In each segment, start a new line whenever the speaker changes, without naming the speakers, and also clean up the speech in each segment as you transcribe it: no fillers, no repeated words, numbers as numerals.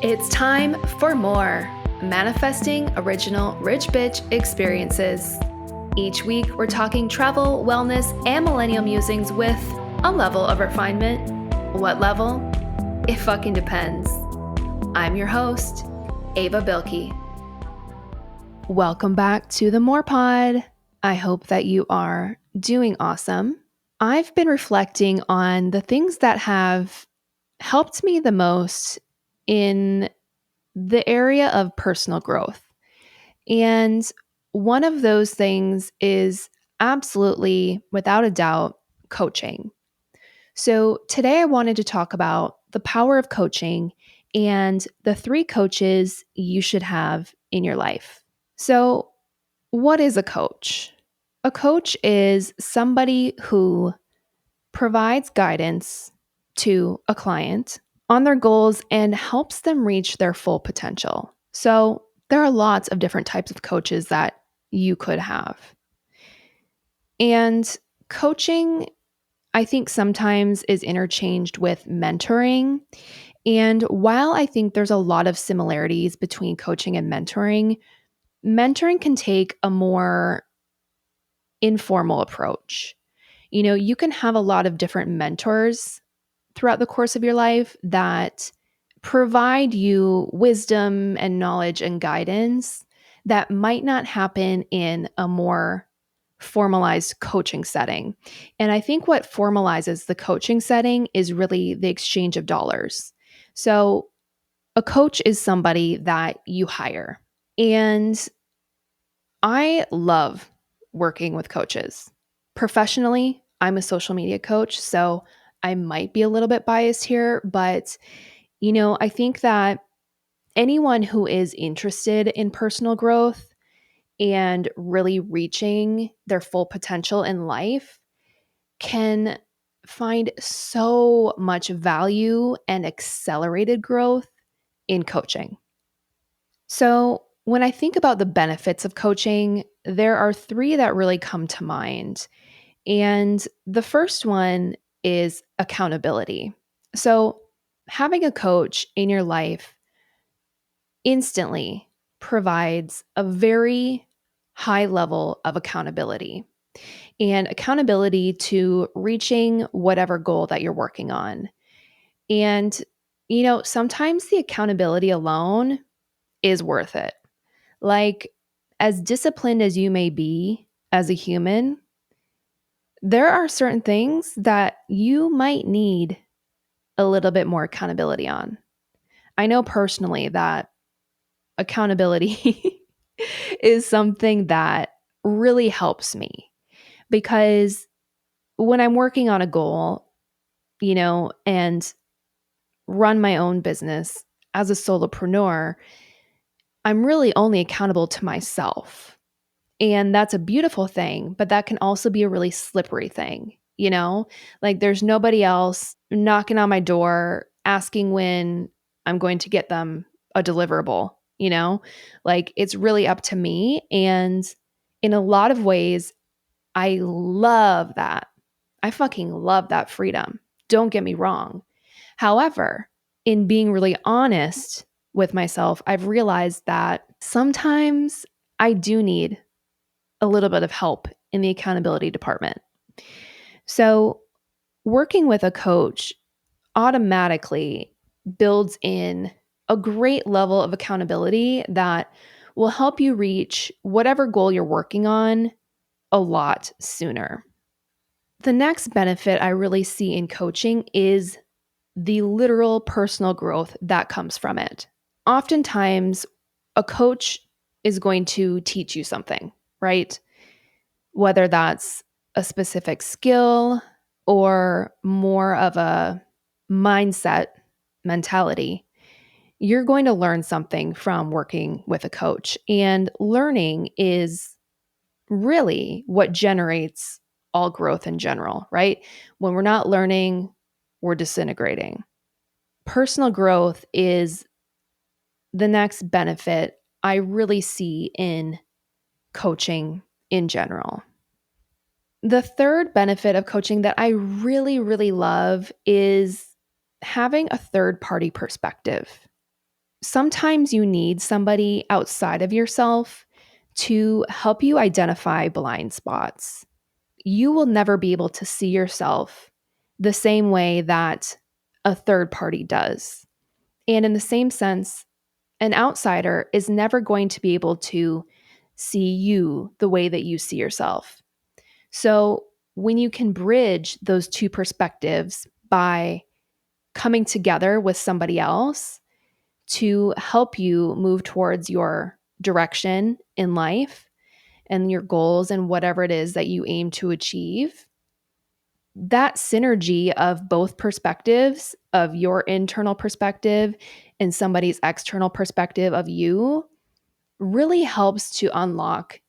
It's time for more Manifesting Original Rich Bitch Experiences. Each week, we're talking travel, wellness, and millennial musings with a level of refinement. What level? It fucking depends. I'm your host, Ava Bilkey. Welcome back to the More Pod. I hope that you are doing awesome. I've been reflecting on the things that have helped me the most in the area of personal growth. And one of those things is absolutely, without a doubt, coaching. So today I wanted to talk about the power of coaching and the 3 coaches you should have in your life. So, what is a coach? A coach is somebody who provides guidance to a client on their goals and helps them reach their full potential. So, there are lots of different types of coaches that you could have. And coaching, I think, sometimes is interchanged with mentoring. And while I think there's a lot of similarities between coaching and mentoring, mentoring can take a more informal approach. You can have a lot of different mentors throughout the course of your life that provide you wisdom and knowledge and guidance that might not happen in a more formalized coaching setting. And I think what formalizes the coaching setting is really the exchange of dollars. So, a coach is somebody that you hire. And I love working with coaches. Professionally, I'm a social media coach, so I might be a little bit biased here, but I think that anyone who is interested in personal growth and really reaching their full potential in life can find so much value and accelerated growth in coaching. So, when I think about the benefits of coaching, there are 3 that really come to mind. And the first one is accountability. So, having a coach in your life instantly provides a very high level of accountability and accountability to reaching whatever goal that you're working on. And, sometimes the accountability alone is worth it. Like, as disciplined as you may be as a human, there are certain things that you might need a little bit more accountability on. I know personally that accountability is something that really helps me because when I'm working on a goal, and run my own business as a solopreneur, I'm really only accountable to myself. And that's a beautiful thing, but that can also be a really slippery thing. Like there's nobody else knocking on my door asking when I'm going to get them a deliverable. Like it's really up to me. And in a lot of ways, I love that. I fucking love that freedom. Don't get me wrong. However, in being really honest with myself, I've realized that sometimes I do need a little bit of help in the accountability department. So, working with a coach automatically builds in a great level of accountability that will help you reach whatever goal you're working on a lot sooner. The next benefit I really see in coaching is the literal personal growth that comes from it. Oftentimes, a coach is going to teach you something, right? Whether that's a specific skill or more of a mindset mentality, you're going to learn something from working with a coach. And learning is really what generates all growth in general, right? When we're not learning, we're disintegrating. Personal growth is the next benefit I really see in coaching in general. The third benefit of coaching that I really love is having a third party perspective. Sometimes you need somebody outside of yourself to help you identify blind spots. You will never be able to see yourself the same way that a third party does. And in the same sense, an outsider is never going to be able to see you the way that you see yourself. So, when you can bridge those two perspectives by coming together with somebody else to help you move towards your direction in life and your goals and whatever it is that you aim to achieve, that synergy of both perspectives, of your internal perspective and somebody's external perspective of you, really helps to unlock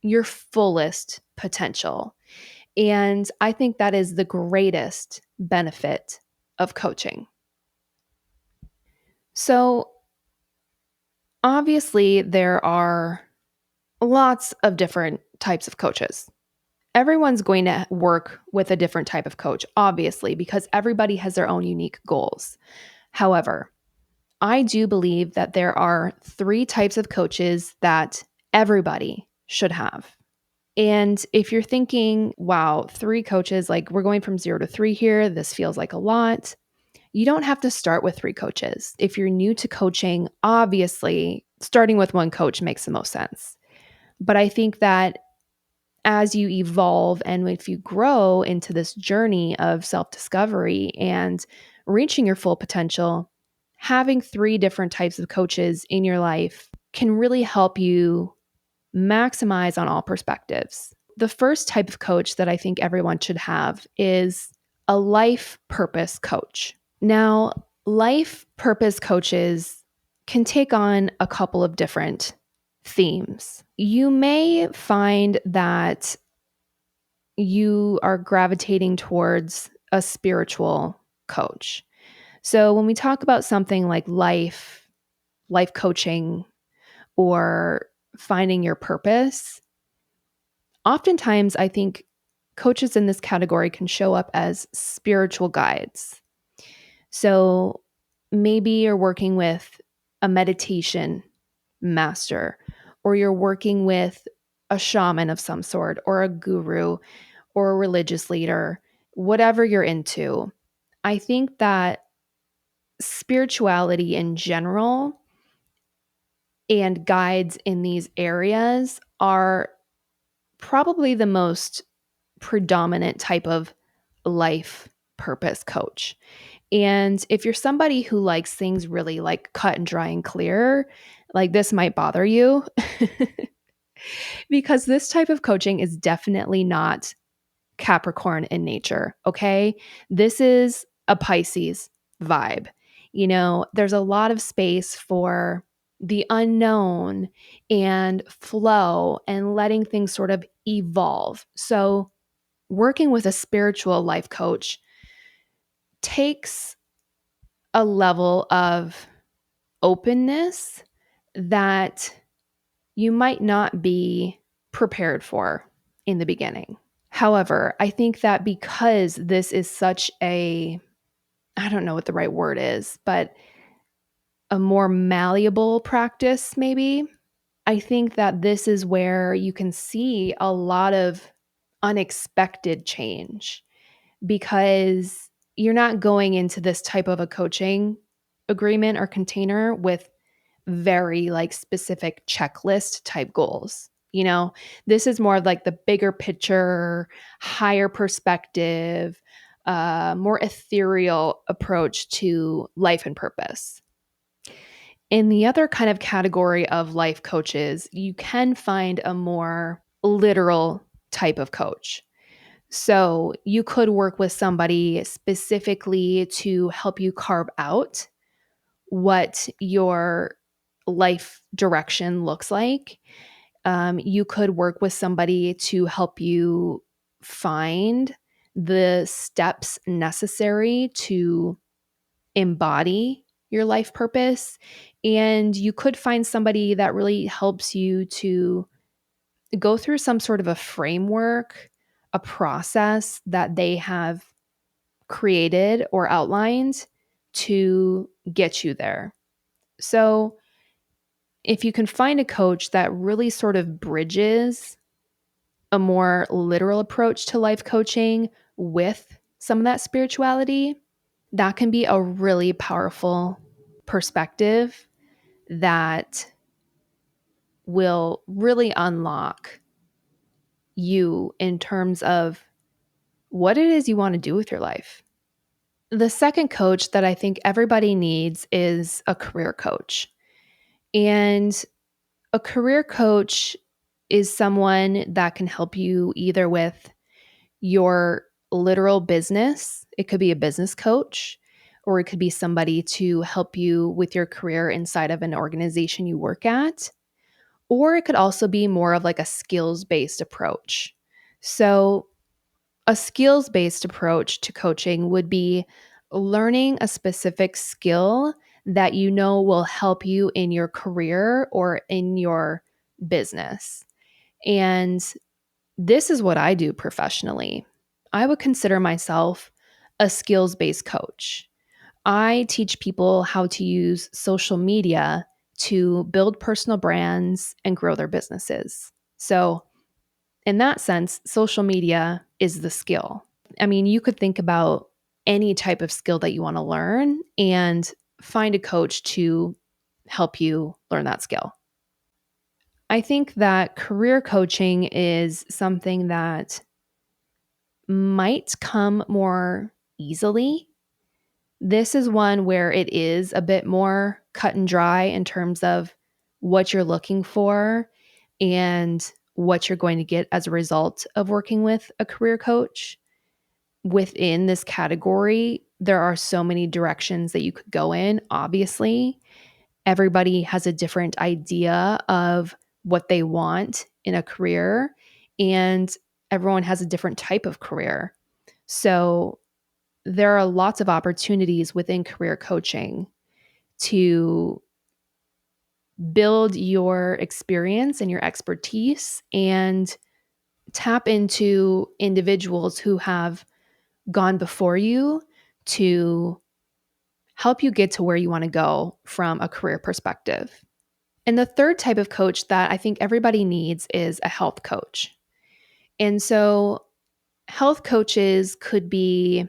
your fullest potential. And I think that is the greatest benefit of coaching. So, obviously, there are lots of different types of coaches. Everyone's going to work with a different type of coach, obviously, because everybody has their own unique goals. However, I do believe that there are three types of coaches that everybody should have. And if you're thinking, wow, three coaches, like we're going from 0 to 3 here, this feels like a lot. You don't have to start with three coaches. If you're new to coaching, obviously, starting with one coach makes the most sense. But I think that as you evolve and if you grow into this journey of self discovery and reaching your full potential, having three different types of coaches in your life can really help you maximize on all perspectives. The first type of coach that I think everyone should have is a life purpose coach. Now, life purpose coaches can take on a couple of different themes. You may find that you are gravitating towards a spiritual coach. So when we talk about something like life coaching or finding your purpose, oftentimes I think coaches in this category can show up as spiritual guides. So maybe you're working with a meditation master, or you're working with a shaman of some sort, or a guru, or a religious leader, whatever you're into. I think that spirituality in general and guides in these areas are probably the most predominant type of life purpose coach. And if you're somebody who likes things really like cut and dry and clear, like this might bother you because this type of coaching is definitely not Capricorn in nature. Okay. This is a Pisces vibe. You know, there's a lot of space for the unknown and flow and letting things sort of evolve. So, working with a spiritual life coach takes a level of openness that you might not be prepared for in the beginning. However, I think that because this is such a, I don't know what the right word is, but a more malleable practice, maybe, I think that this is where you can see a lot of unexpected change because you're not going into this type of a coaching agreement or container with very like specific checklist type goals. You know, this is more of like the bigger picture, higher perspective, more ethereal approach to life and purpose. In the other kind of category of life coaches, you can find a more literal type of coach. So you could work with somebody specifically to help you carve out what your life direction looks like. You could work with somebody to help you find the steps necessary to embody your life purpose. And you could find somebody that really helps you to go through some sort of a framework, a process that they have created or outlined to get you there. So, if you can find a coach that really sort of bridges a more literal approach to life coaching with some of that spirituality, that can be a really powerful perspective that will really unlock you in terms of what it is you want to do with your life. The second coach that I think everybody needs is a career coach. And a career coach is someone that can help you either with your literal business. It could be a business coach, or it could be somebody to help you with your career inside of an organization you work at. Or it could also be more of like a skills based approach. So, a skills based approach to coaching would be learning a specific skill that you know will help you in your career or in your business. And this is what I do professionally. I would consider myself a skills based coach. I teach people how to use social media to build personal brands and grow their businesses. So, in that sense, social media is the skill. I mean, you could think about any type of skill that you want to learn and find a coach to help you learn that skill. I think that career coaching is something that might come more easily. This is one where it is a bit more cut and dry in terms of what you're looking for and what you're going to get as a result of working with a career coach. Within this category, there are so many directions that you could go in. Obviously, everybody has a different idea of what they want in a career, and everyone has a different type of career. So, there are lots of opportunities within career coaching to build your experience and your expertise and tap into individuals who have gone before you to help you get to where you want to go from a career perspective. And the third type of coach that I think everybody needs is a health coach. And so, health coaches could be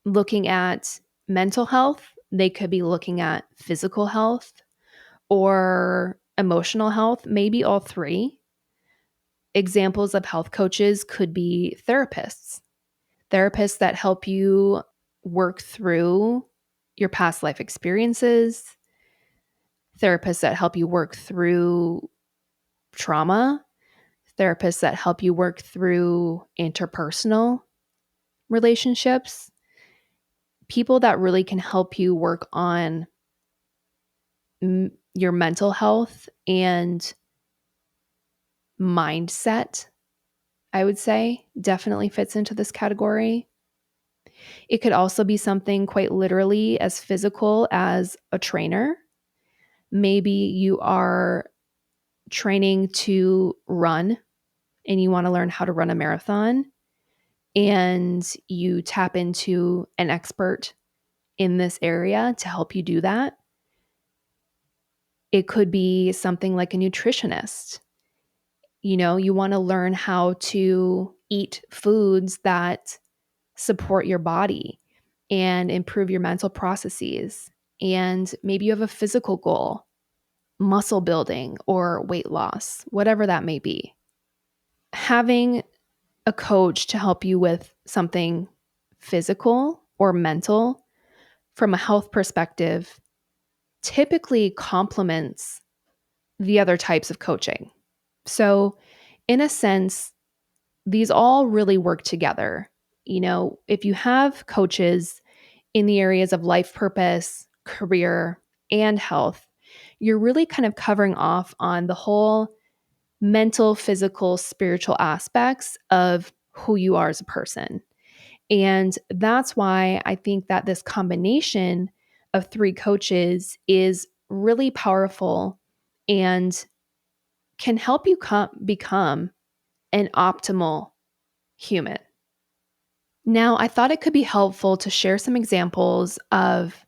looking at mental health, they could be looking at physical health or emotional health, maybe all three. Examples of health coaches could be therapists that help you work through your past life experiences, therapists that help you work through trauma, therapists that help you work through interpersonal relationships, people that really can help you work on your mental health and mindset, I would say, definitely fits into this category. It could also be something quite literally as physical as a trainer. Maybe you are training to run and you want to learn how to run a marathon, and you tap into an expert in this area to help you do that. It could be something like a nutritionist. You know, you want to learn how to eat foods that support your body and improve your mental processes. And maybe you have a physical goal, muscle building or weight loss, whatever that may be. Having a coach to help you with something physical or mental from a health perspective typically complements the other types of coaching. So, in a sense, these all really work together. You know, if you have coaches in the areas of life purpose, career, and health, you're really kind of covering off on the whole mental, physical, spiritual aspects of who you are as a person. And that's why I think that this combination of three coaches is really powerful and can help you become an optimal human. Now, I thought it could be helpful to share some examples of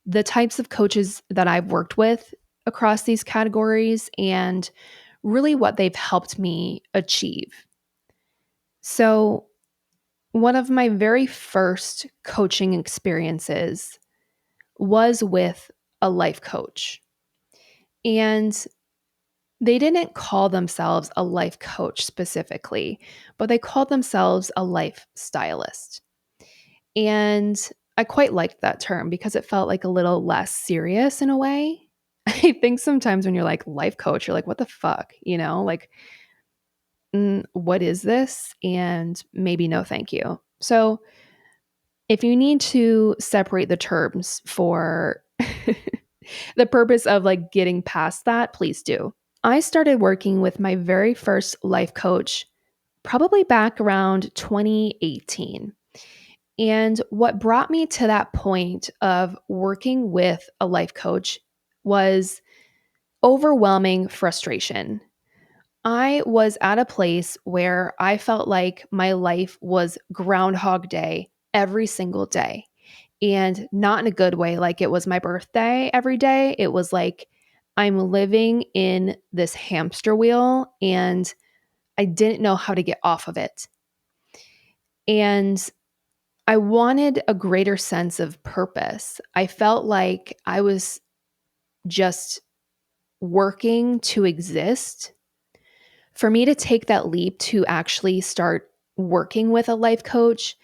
the types of coaches that I've worked with across these categories and really what they've helped me achieve. So, one of my very first coaching experiences was with a life coach. And they didn't call themselves a life coach specifically, but they called themselves a life stylist. And I quite liked that term because it felt like a little less serious in a way. I think sometimes when you're like life coach, you're like, what the fuck? Like, what is this? And maybe no, thank you. So if you need to separate the terms for the purpose of like getting past that, please do. I started working with my very first life coach probably back around 2018. And what brought me to that point of working with a life coach was overwhelming frustration. I was at a place where I felt like my life was Groundhog Day every single day. And not in a good way, like it was my birthday every day. It was like I'm living in this hamster wheel and I didn't know how to get off of it. And I wanted a greater sense of purpose. I felt like I was just working to exist. For me to take that leap to actually start working with a life coach,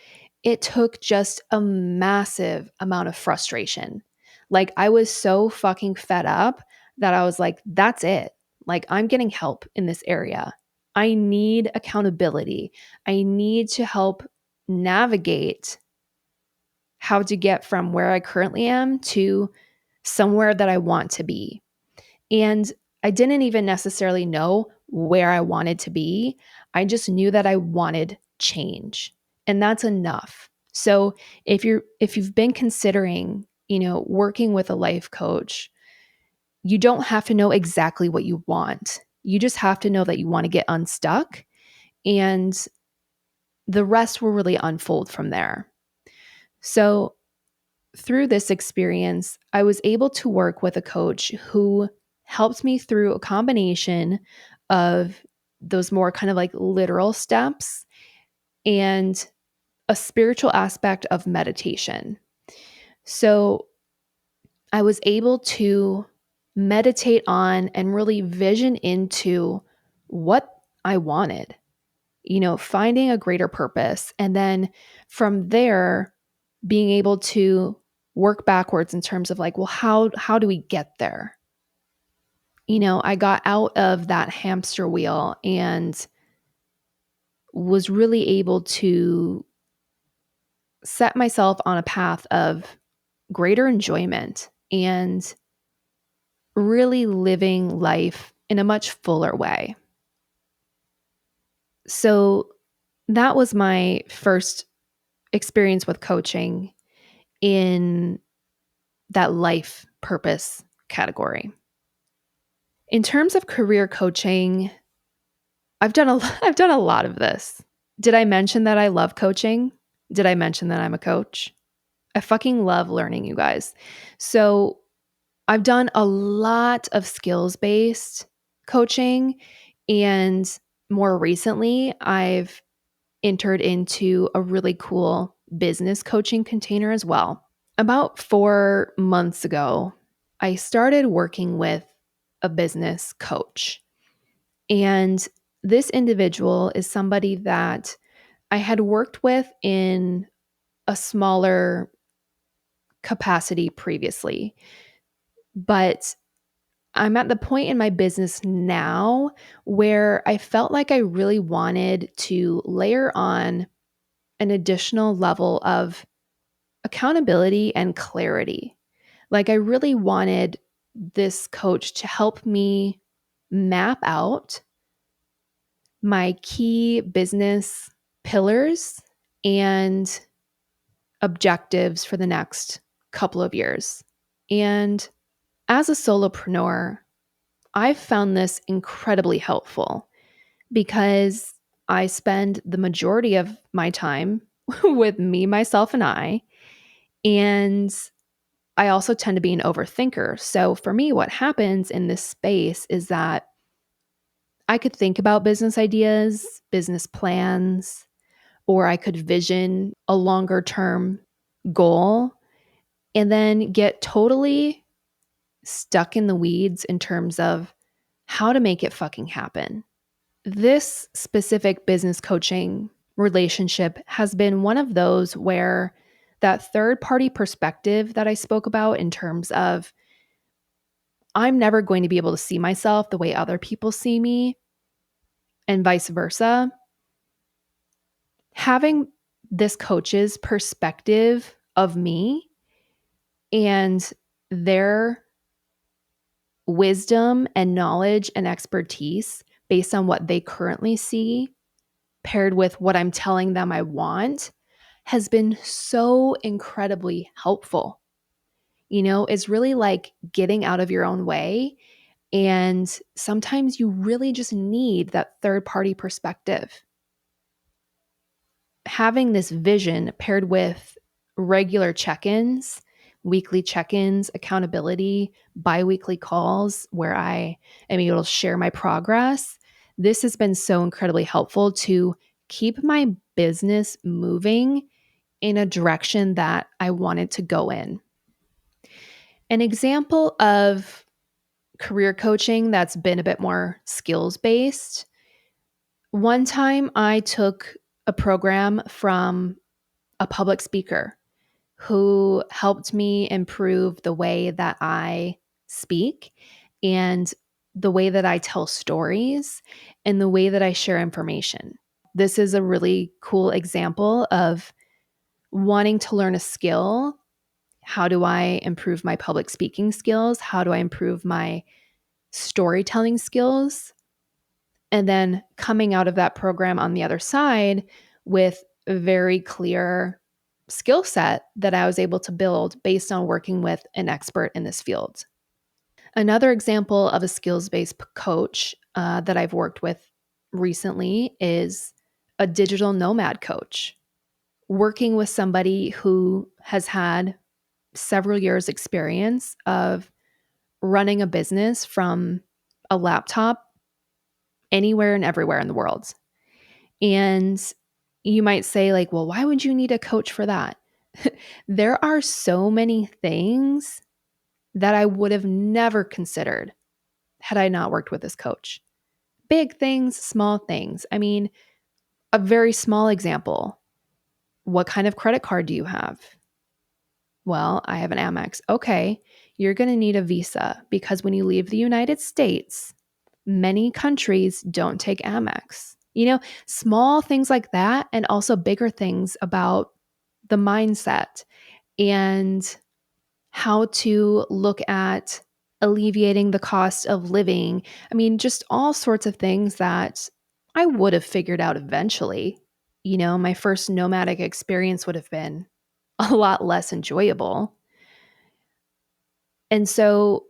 it took just a massive amount of frustration. Like, I was so fucking fed up that I was like, that's it. Like, I'm getting help in this area. I need accountability. I need to help navigate how to get from where I currently am to somewhere that I want to be. And I didn't even necessarily know where I wanted to be. I just knew that I wanted change. And that's enough. So if you've been considering, working with a life coach, you don't have to know exactly what you want. You just have to know that you want to get unstuck, and the rest will really unfold from there. So through this experience, I was able to work with a coach who helped me through a combination of those more kind of like literal steps and a spiritual aspect of meditation. So I was able to meditate on and really vision into what I wanted, finding a greater purpose. And then from there, being able to work backwards in terms of like, well, how do we get there? I got out of that hamster wheel and was really able to set myself on a path of greater enjoyment and really living life in a much fuller way. So that was my first experience with coaching in that life purpose category. In terms of career coaching, I've done a lot of this. Did I mention that I love coaching? Did I mention that I'm a coach? I fucking love learning, you guys. So, I've done a lot of skills-based coaching, and more recently, I've entered into a really cool business coaching container as well. About 4 months ago, I started working with a business coach. And this individual is somebody that I had worked with in a smaller capacity previously. But I'm at the point in my business now where I felt like I really wanted to layer on an additional level of accountability and clarity. Like, I really wanted this coach to help me map out my key business pillars and objectives for the next couple of years. And as a solopreneur, I've found this incredibly helpful because I spend the majority of my time with me, myself, and I I also tend to be an overthinker. So for me, what happens in this space is that I could think about business ideas, business plans, or I could vision a longer term goal and then get totally stuck in the weeds in terms of how to make it fucking happen. This specific business coaching relationship has been one of those where that third party perspective that I spoke about, in terms of I'm never going to be able to see myself the way other people see me, and vice versa, having this coach's perspective of me and their wisdom and knowledge and expertise based on what they currently see, paired with what I'm telling them I want, has been so incredibly helpful. It's really like getting out of your own way. And sometimes you really just need that third party perspective. Having this vision paired with regular check ins, weekly check ins, accountability, bi weekly calls where I am able to share my progress, this has been so incredibly helpful to keep my business moving in a direction that I wanted to go in. An example of career coaching that's been a bit more skills based. One time I took a program from a public speaker who helped me improve the way that I speak and the way that I tell stories and the way that I share information. This is a really cool example of wanting to learn a skill. How do I improve my public speaking skills? How do I improve my storytelling skills? And then coming out of that program on the other side with a very clear skill set that I was able to build based on working with an expert in this field. Another example of a skills based coach that I've worked with recently is a digital nomad coach. Working with somebody who has had several years' experience of running a business from a laptop anywhere and everywhere in the world. And you might say, like, well, why would you need a coach for that? There are so many things that I would have never considered had I not worked with this coach. Big things, small things. I mean, a very small example. What kind of credit card do you have? Well, I have an Amex. Okay, you're going to need a visa because when you leave the United States, many countries don't take Amex. Small things like that, and also bigger things about the mindset and how to look at alleviating the cost of living. I mean, just all sorts of things that I would have figured out eventually. My first nomadic experience would have been a lot less enjoyable. And so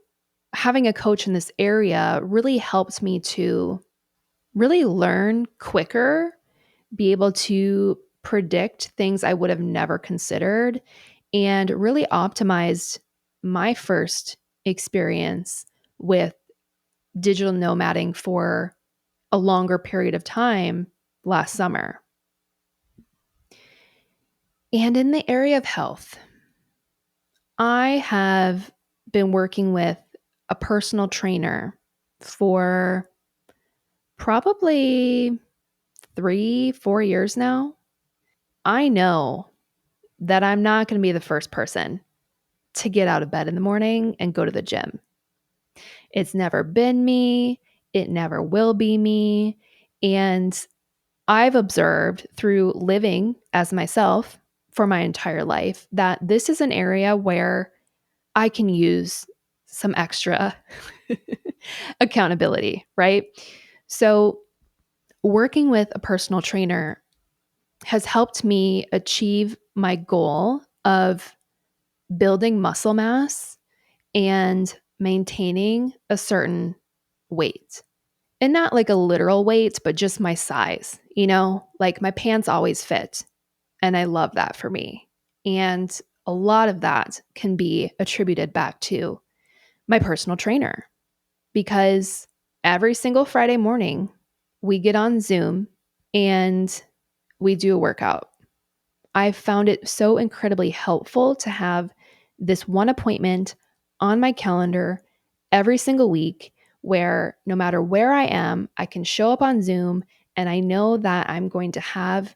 having a coach in this area really helped me to really learn quicker, be able to predict things I would have never considered, and really optimized my first experience with digital nomading for a longer period of time last summer. And in the area of health, I have been working with a personal trainer for probably 3, 4 years now. I know that I'm not going to be the first person to get out of bed in the morning and go to the gym. It's never been me. It never will be me. And I've observed through living as myself for my entire life that this is an area where I can use some extra accountability, right? So, working with a personal trainer has helped me achieve my goal of building muscle mass and maintaining a certain weight. And not like a literal weight, but just my size, like my pants always fit. And I love that for me. And a lot of that can be attributed back to my personal trainer because every single Friday morning we get on Zoom and we do a workout. I've found it so incredibly helpful to have this one appointment on my calendar every single week where no matter where I am, I can show up on Zoom and I know that I'm going to have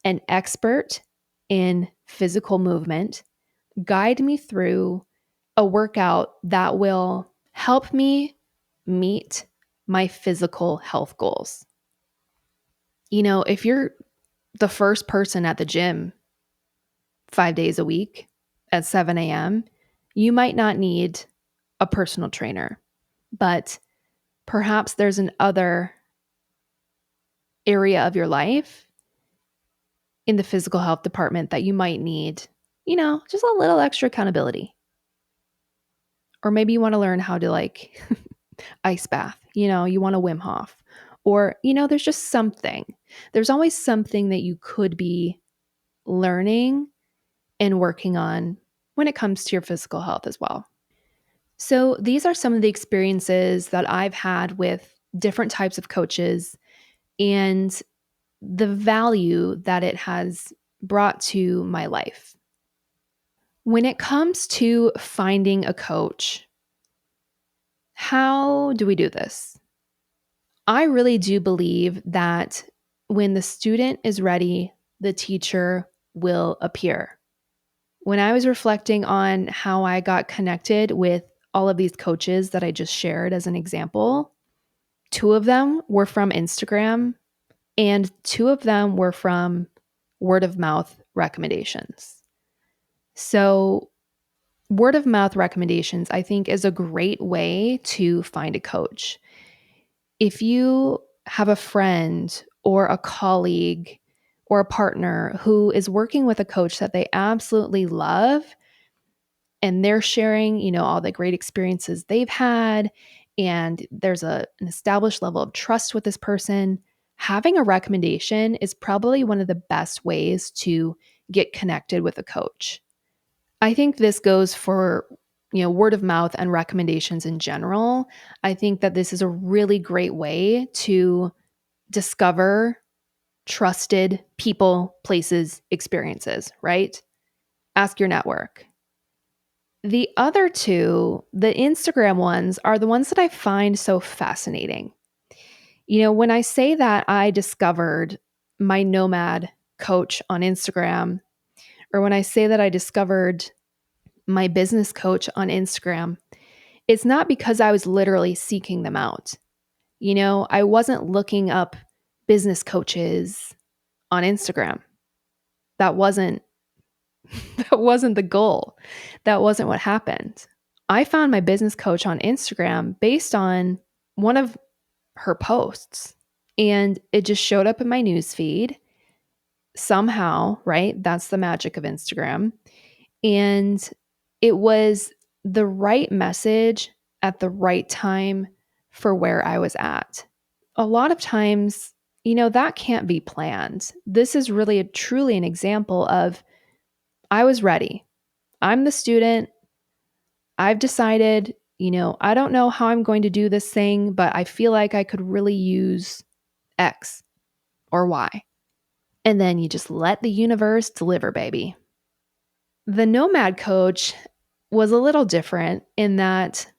an expert in physical movement guide me through a workout that will help me meet my physical health goals. If you're the first person at the gym 5 days a week at 7 a.m., you might not need a personal trainer, but perhaps there's an other area of your life in the physical health department that you might need, just a little extra accountability. Or maybe you want to learn how to ice bath, you want to Wim Hof. Or, there's just something. There's always something that you could be learning and working on when it comes to your physical health as well. So, these are some of the experiences that I've had with different types of coaches and the value that it has brought to my life. When it comes to finding a coach, how do we do this? I really do believe that when the student is ready, the teacher will appear. When I was reflecting on how I got connected with all of these coaches that I just shared as an example, two of them were from Instagram and two of them were from word of mouth recommendations. So, word of mouth recommendations, I think, is a great way to find a coach. If you have a friend or a colleague or a partner who is working with a coach that they absolutely love and they're sharing, all the great experiences they've had and there's an established level of trust with this person, having a recommendation is probably one of the best ways to get connected with a coach. I think this goes for, word of mouth and recommendations in general. I think that this is a really great way to discover trusted people, places, experiences, right? Ask your network. The other two, the Instagram ones, are the ones that I find so fascinating. When I say that I discovered my nomad coach on Instagram, or when I say that I discovered my business coach on Instagram, it's not because I was literally seeking them out. I wasn't looking up business coaches on Instagram. That wasn't that wasn't the goal. That wasn't what happened. I found my business coach on Instagram based on one of her posts and it just showed up in my news feed somehow, right? That's the magic of Instagram. And it was the right message at the right time for where I was at. A lot of times, that can't be planned. This is really truly an example of I was ready. I'm the student. I've decided, I don't know how I'm going to do this thing, but I feel like I could really use X or Y. And then you just let the universe deliver, baby. The Nomad coach was a little different in that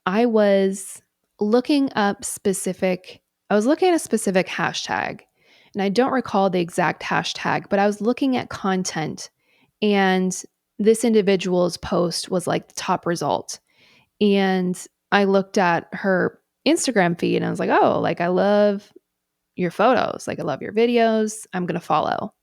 I was looking up specific, I was looking at a specific hashtag. And I don't recall the exact hashtag, but I was looking at content and this individual's post was like the top result. And I looked at her Instagram feed and I was like, oh, I love your photos. I love your videos. I'm going to follow.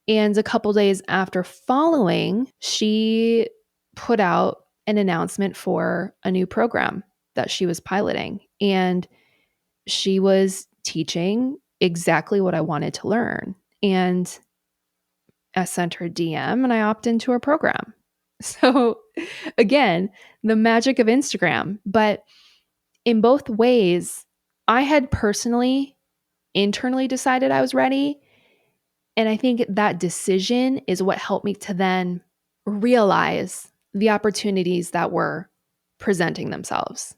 And a couple days after following, she put out an announcement for a new program that she was piloting. And she was teaching exactly what I wanted to learn. And I sent her a DM and I opted into her program. So, again, the magic of Instagram. But in both ways, I had personally, internally decided I was ready. And I think that decision is what helped me to then realize the opportunities that were presenting themselves.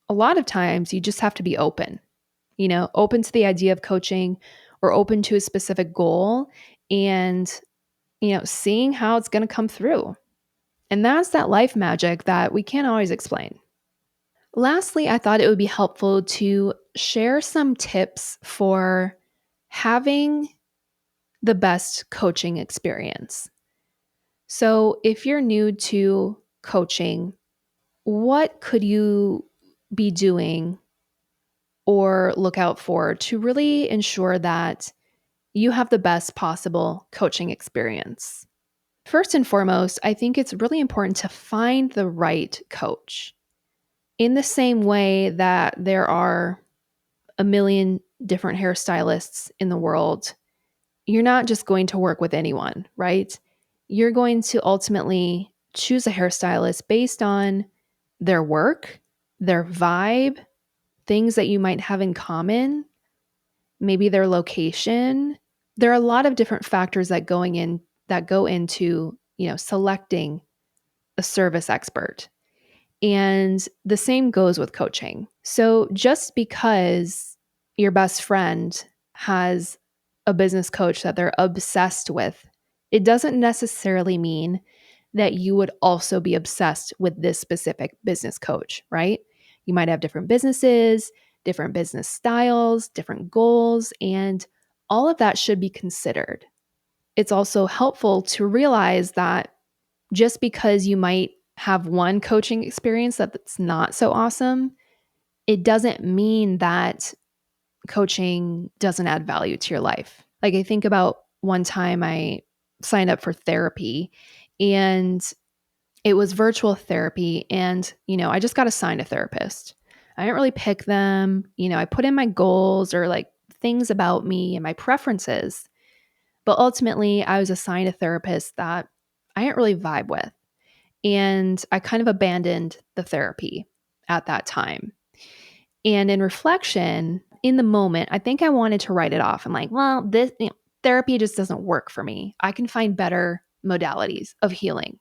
A lot of times you just have to be open, open to the idea of coaching or open to a specific goal and, seeing how it's going to come through. And that's that life magic that we can't always explain. Lastly, I thought it would be helpful to share some tips for having the best coaching experience. So, if you're new to coaching, what could you be doing or look out for to really ensure that you have the best possible coaching experience? First and foremost, I think it's really important to find the right coach. In the same way that there are a million different hairstylists in the world, you're not just going to work with anyone, right? You're going to ultimately choose a hairstylist based on their work, their vibe, things that you might have in common, maybe their location. There are a lot of different factors that go into, selecting a service expert. And the same goes with coaching. So just because your best friend has a business coach that they're obsessed with, it doesn't necessarily mean that you would also be obsessed with this specific business coach, right? You might have different businesses, different business styles, different goals, and all of that should be considered. It's also helpful to realize that just because you might have one coaching experience that's not so awesome, it doesn't mean that coaching doesn't add value to your life. Like, I think about one time I signed up for therapy and it was virtual therapy. And, I just got assigned a therapist. I didn't really pick them. I put in my goals or like things about me and my preferences. But ultimately, I was assigned a therapist that I didn't really vibe with. And I kind of abandoned the therapy at that time. And in reflection, in the moment, I think I wanted to write it off. I'm like, well, this therapy just doesn't work for me. I can find better modalities of healing.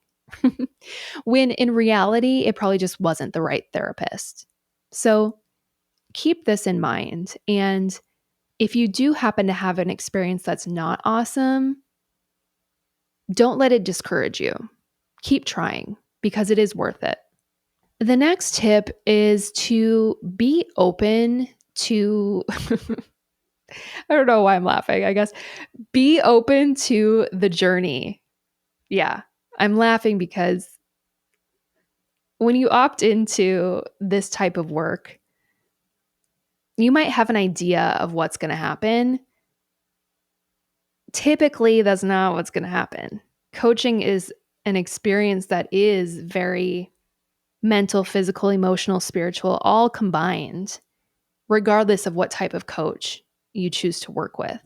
When in reality, it probably just wasn't the right therapist. So keep this in mind. And if you do happen to have an experience that's not awesome, don't let it discourage you. Keep trying because it is worth it. The next tip is to be open to, I don't know why I'm laughing, I guess, be open to the journey. Yeah, I'm laughing because when you opt into this type of work, you might have an idea of what's going to happen. Typically, that's not what's going to happen. Coaching is an experience that is very mental, physical, emotional, spiritual, all combined, regardless of what type of coach you choose to work with.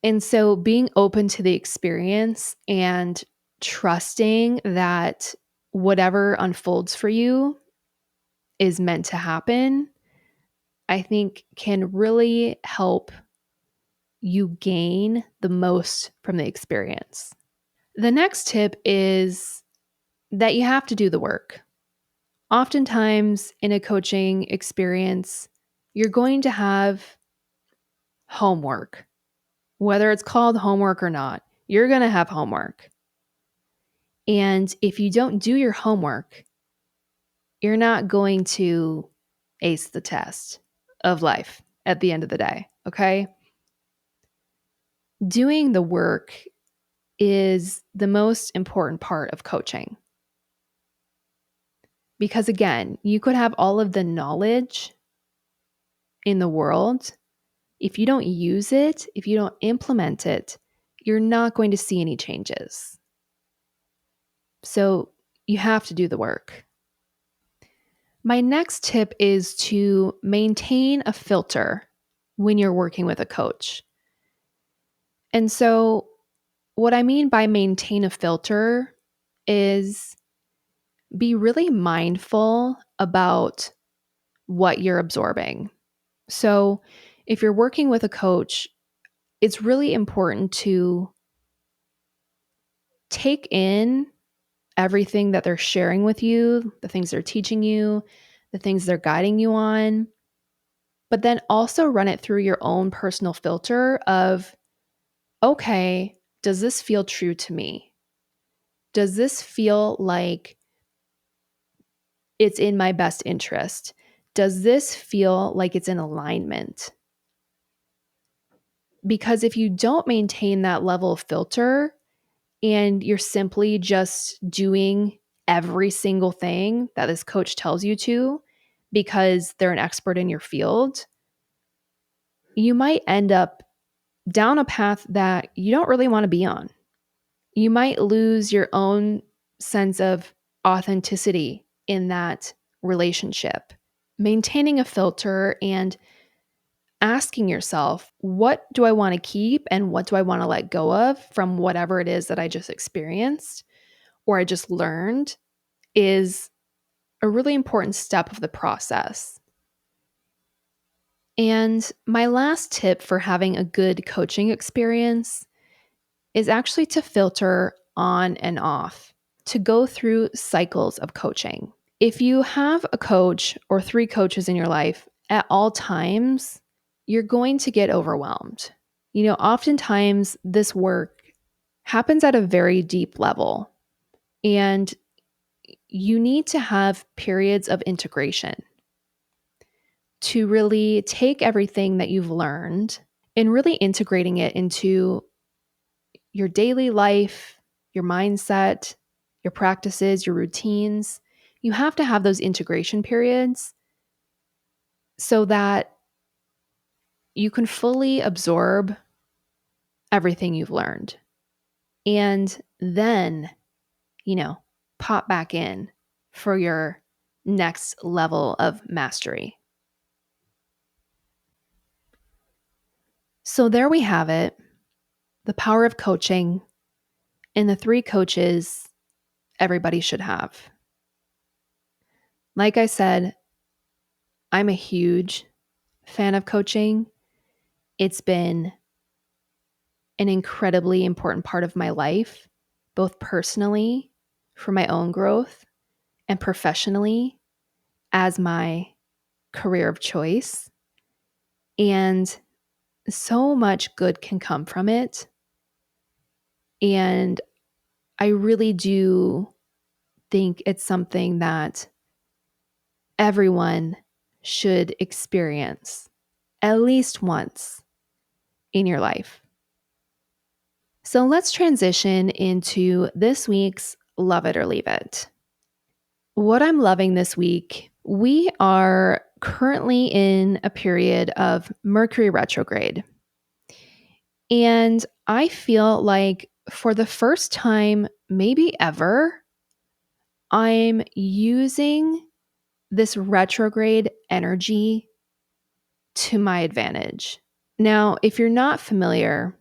And so being open to the experience and trusting that whatever unfolds for you is meant to happen, I think can really help you gain the most from the experience. The next tip is that you have to do the work. Oftentimes in a coaching experience, you're going to have homework. Whether it's called homework or not, you're going to have homework. And if you don't do your homework, you're not going to ace the test of life at the end of the day, okay? Doing the work is the most important part of coaching. Because again, you could have all of the knowledge in the world. If you don't use it, if you don't implement it, you're not going to see any changes. So you have to do the work. My next tip is to maintain a filter when you're working with a coach. And so, what I mean by maintain a filter is be really mindful about what you're absorbing. So, if you're working with a coach, it's really important to take in everything that they're sharing with you, the things they're teaching you, the things they're guiding you on, but then also run it through your own personal filter of, okay, does this feel true to me? Does this feel like it's in my best interest? Does this feel like it's in alignment? Because if you don't maintain that level of filter and you're simply just doing every single thing that this coach tells you to because they're an expert in your field, you might end up down a path that you don't really want to be on. You might lose your own sense of authenticity in that relationship. Maintaining a filter and asking yourself, what do I want to keep and what do I want to let go of from whatever it is that I just experienced or I just learned, is a really important step of the process. And my last tip for having a good coaching experience is actually to filter on and off, to go through cycles of coaching. If you have a coach or 3 coaches in your life at all times, you're going to get overwhelmed. Oftentimes this work happens at a very deep level, and you need to have periods of integration to really take everything that you've learned and really integrating it into your daily life, your mindset, your practices, your routines. You have to have those integration periods so that you can fully absorb everything you've learned. And then, pop back in for your next level of mastery. So there we have it, the power of coaching and the 3 coaches everybody should have. Like I said, I'm a huge fan of coaching. It's been an incredibly important part of my life, both personally for my own growth and professionally as my career of choice. And so much good can come from it. And I really do think it's something that everyone should experience at least once in your life. So let's transition into this week's Love It or Leave It. What I'm loving this week, we are currently in a period of Mercury retrograde. And I feel like for the first time, maybe ever, I'm using this retrograde energy to my advantage. Now, if you're not familiar,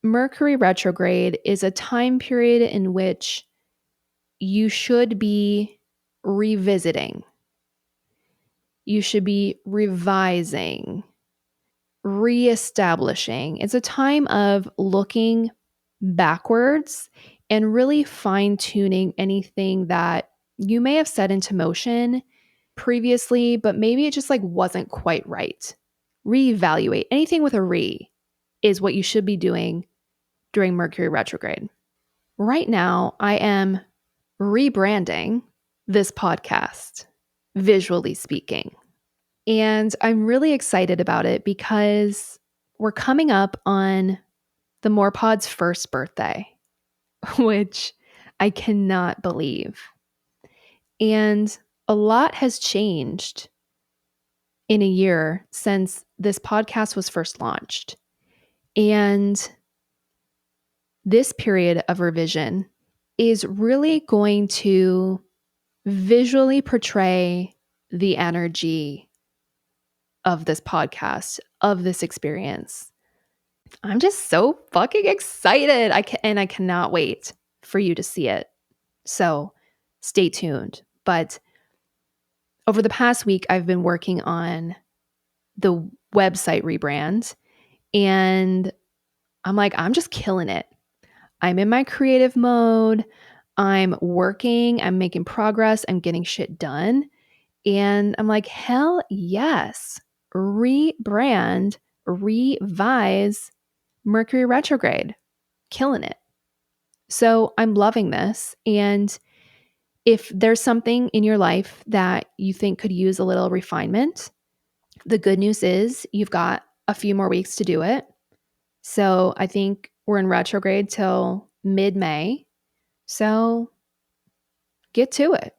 Mercury retrograde is a time period in which you should be revisiting, you should be revising, reestablishing. It's a time of looking backwards and really fine tuning anything that you may have set into motion previously, but maybe it just wasn't quite right. Reevaluate. Anything with a re is what you should be doing during Mercury retrograde. Right now, I am rebranding this podcast, visually speaking. And I'm really excited about it because we're coming up on the Morepod's first birthday, which I cannot believe. And a lot has changed in a year since this podcast was first launched. And this period of revision is really going to visually portray the energy of this podcast, of this experience. I'm just so fucking excited. I cannot wait for you to see it. So stay tuned. But over the past week, I've been working on the website rebrand, and I'm just killing it. I'm in my creative mode. I'm working, I'm making progress, I'm getting shit done. And I'm like, hell yes. Rebrand, revise Mercury retrograde, killing it. So I'm loving this. And if there's something in your life that you think could use a little refinement, the good news is you've got a few more weeks to do it. So I think we're in retrograde till mid-May. So get to it.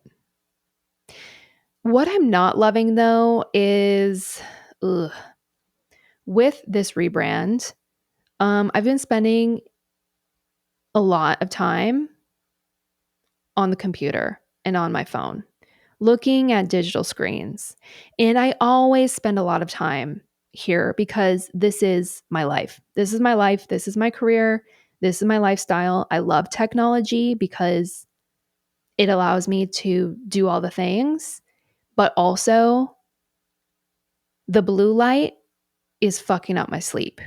What I'm not loving though is with this rebrand, I've been spending a lot of time on the computer and on my phone, looking at digital screens. And I always spend a lot of time here because this is my life. This is my life. This is my career. This is my lifestyle. I love technology because it allows me to do all the things, but also the blue light is fucking up my sleep.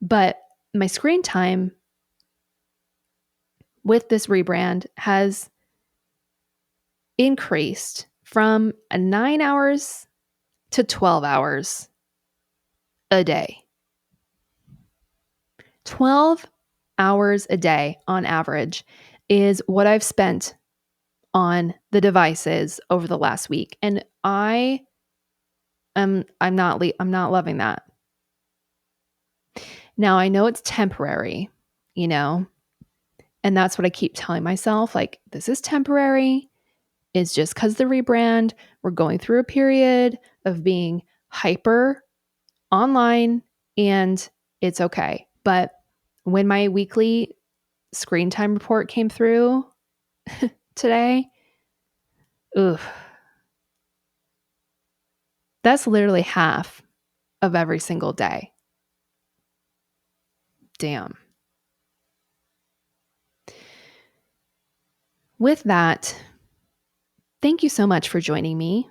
But my screen time with this rebrand has increased from 9 hours to 12 hours a day. 12 hours a day on average is what I've spent on the devices over the last week. And I'm not loving that. Now I know it's temporary, and that's what I keep telling myself, like, this is temporary. It's just because the rebrand, we're going through a period of being hyper online and it's okay. But when my weekly screen time report came through today, that's literally half of every single day. Damn. With that, thank you so much for joining me.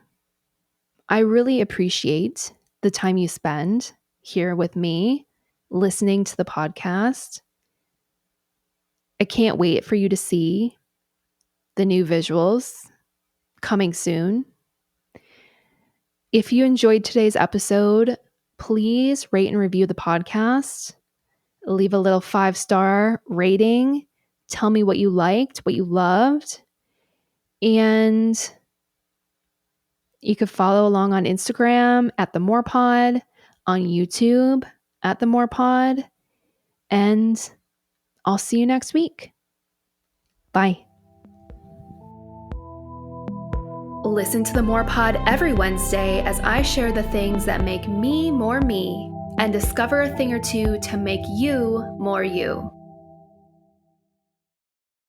I really appreciate the time you spend here with me, listening to the podcast. I can't wait for you to see the new visuals coming soon. If you enjoyed today's episode, please rate and review the podcast. Leave a little 5-star rating. Tell me what you liked, what you loved. And you could follow along on Instagram at the More Pod, on YouTube at the More Pod. And I'll see you next week. Bye. Listen to the More Pod every Wednesday as I share the things that make me more me and discover a thing or two to make you more you.